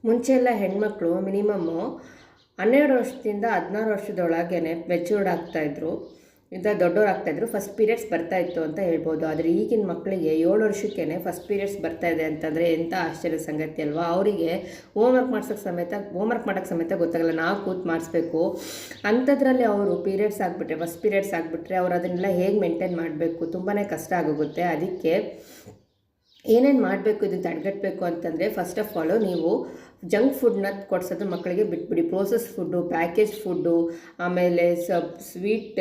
ಮುಂಚೆ ಎಲ್ಲ ಹೆಣ್ಮಕ್ಳು ಮಿನಿಮಮ್ಮು 12 ವರ್ಷದಿಂದ 16 ವರ್ಷದೊಳಗೇ ಮೆಚ್ಯೂರ್ಡ್ ಆಗ್ತಾಯಿದ್ರು, ದೊಡ್ಡವರಾಗ್ತಾಯಿದ್ರು, ಫಸ್ಟ್ ಪೀರಿಯಡ್ಸ್ ಬರ್ತಾಯಿತ್ತು ಅಂತ ಹೇಳ್ಬೋದು. ಆದರೆ ಈಗಿನ ಮಕ್ಕಳಿಗೆ 7 ವರ್ಷಕ್ಕೇ ಫಸ್ಟ್ ಪೀರಿಯಡ್ಸ್ ಬರ್ತಾಯಿದೆ ಅಂತಂದರೆ ಎಂಥ ಆಶ್ಚರ್ಯ ಸಂಗತಿ ಅಲ್ವಾ. ಅವರಿಗೆ ಹೋಮ್ವರ್ಕ್ ಮಾಡೋಕ್ಕೆ ಸಮೇತ ಗೊತ್ತಾಗಲ್ಲ, ನಾವು ಕೂತು ಮಾಡಿಸ್ಬೇಕು. ಅಂಥದ್ರಲ್ಲಿ ಅವರು ಫಸ್ಟ್ ಪೀರಿಯಡ್ಸ್ ಆಗಿಬಿಟ್ರೆ ಅವ್ರು ಅದನ್ನೆಲ್ಲ ಹೇಗೆ ಮೇಂಟೈನ್ ಮಾಡಬೇಕು, ತುಂಬಾ ಕಷ್ಟ ಆಗೋಗುತ್ತೆ. ಅದಕ್ಕೆ ಏನೇನು ಮಾಡಬೇಕು, ಇದನ್ನು ತಡೆಗಟ್ಟಬೇಕು ಅಂತಂದರೆ ಫಸ್ಟ್ ಆಫ್ ಆಲು ನೀವು ಜಂಕ್ ಫುಡ್ನ ಕೊಡಿಸೋದು ಮಕ್ಕಳಿಗೆ ಬಿಟ್ಬಿಡಿ. ಪ್ರೋಸೆಸ್ ಫುಡ್ಡು, ಪ್ಯಾಕೇಜ್ ಫುಡ್ಡು, ಆಮೇಲೆ ಸ್ವೀಟ್,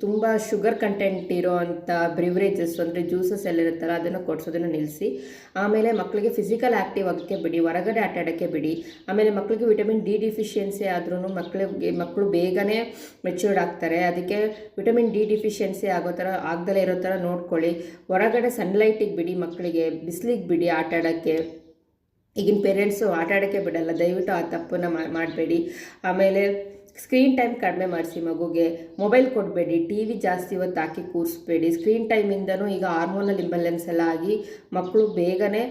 ತುಂಬ ಶುಗರ್ ಕಂಟೆಂಟ್ ಇರೋ ಅಂಥ ಬ್ರಿವರೇಜಸ್ ಅಂದರೆ ಜ್ಯೂಸಸ್ ಎಲ್ಲ ಇರುತ್ತಲ್ಲ ಅದನ್ನು ಕೊಡಿಸೋದನ್ನು ನಿಲ್ಲಿಸಿ. ಆಮೇಲೆ ಮಕ್ಕಳಿಗೆ ಫಿಸಿಕಲ್ ಆ್ಯಕ್ಟಿವ್ ಆಗೋಕ್ಕೆ ಬಿಡಿ, ಹೊರಗಡೆ ಆಟ ಆಡೋಕ್ಕೆ ಬಿಡಿ. ಆಮೇಲೆ ಮಕ್ಕಳಿಗೆ ವಿಟಮಿನ್ ಡಿ ಡಿಫಿಷಿಯನ್ಸಿ ಆದ್ರೂ ಮಕ್ಕಳು ಬೇಗನೆ ಮೆಚ್ಯೂರ್ಡ್ ಆಗ್ತಾರೆ. ಅದಕ್ಕೆ ವಿಟಮಿನ್ ಡಿ ಡಿಫಿಷಿಯನ್ಸಿ ಆಗದಲ್ಲೇ ಇರೋ ಥರ ನೋಡ್ಕೊಳ್ಳಿ. ಹೊರಗಡೆ ಸನ್ಲೈಟಿಗೆ ಬಿಡಿ, ಮಕ್ಕಳಿಗೆ ಬಿಸಿಲಿಗೆ ಬಿಡಿ ಆಟ ಆಡೋಕ್ಕೆ. ಈಗಿನ ಪೇರೆಂಟ್ಸು ಆಟ ಆಡೋಕ್ಕೆ ಬಿಡಲ್ಲ, ದಯವಿಟ್ಟು ಆ ತಪ್ಪನ್ನು ಮಾಡಬೇಡಿ. ಆಮೇಲೆ ಸ್ಕ್ರೀನ್ ಟೈಮ್ ಕಡಿಮೆ ಮಾಡಿಸಿ, ಮಗುಗೆ ಮೊಬೈಲ್ ಕೊಡಬೇಡಿ, ಟಿ ವಿ ಜಾಸ್ತಿ ಹೊತ್ತು ಹಾಕಿ ಕೂರಿಸ್ಬೇಡಿ. ಸ್ಕ್ರೀನ್ ಟೈಮಿಂದನೂ ಈಗ ಹಾರ್ಮೋನಲ್ ಇಂಬ್ಯಾಲೆನ್ಸ್ ಎಲ್ಲ ಆಗಿ ಮಕ್ಕಳು ಬೇಗನೆ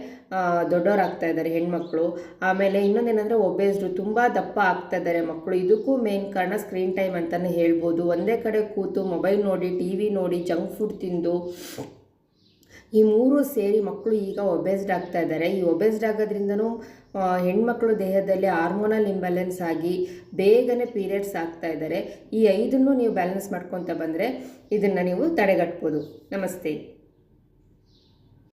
ದೊಡ್ಡವರಾಗ್ತಾ ಇದ್ದಾರೆ ಹೆಣ್ಮಕ್ಳು. ಆಮೇಲೆ ಇನ್ನೊಂದೇನೆಂದರೆ ಒಬೇಸ್ಡು, ತುಂಬ ದಪ್ಪ ಆಗ್ತಾ ಇದ್ದಾರೆ ಮಕ್ಕಳು. ಇದಕ್ಕೂ ಮೇನ್ ಕಾರಣ ಸ್ಕ್ರೀನ್ ಟೈಮ್ ಅಂತಲೇ ಹೇಳ್ಬೋದು. ಒಂದೇ ಕಡೆ ಕೂತು ಮೊಬೈಲ್ ನೋಡಿ, ಟಿ ವಿ ನೋಡಿ, ಜಂಕ್ ಫುಡ್ ತಿಂದು ಈ ಮೂರು ಸೇರಿ ಮಕ್ಕಳು ಈಗ ಒಬೇಸ್ಡ್ ಆಗ್ತಾ ಇದ್ದಾರೆ. ಈ ಒಬೇಸ್ಡ್ ಆಗೋದ್ರಿಂದನೂ ಹೆಣ್ಮಕ್ಳು ದೇಹದಲ್ಲಿ ಹಾರ್ಮೋನಲ್ ಇಂಬ್ಯಾಲೆನ್ಸ್ ಆಗಿ ಬೇಗನೆ ಪೀರಿಯಡ್ಸ್ ಆಗ್ತಾ ಇದ್ದಾರೆ. ಈ 5 ನೀವು ಬ್ಯಾಲೆನ್ಸ್ ಮಾಡ್ಕೊತ ಬಂದರೆ ಇದನ್ನು ನೀವು ತಡೆಗಟ್ಬೋದು. ನಮಸ್ತೆ.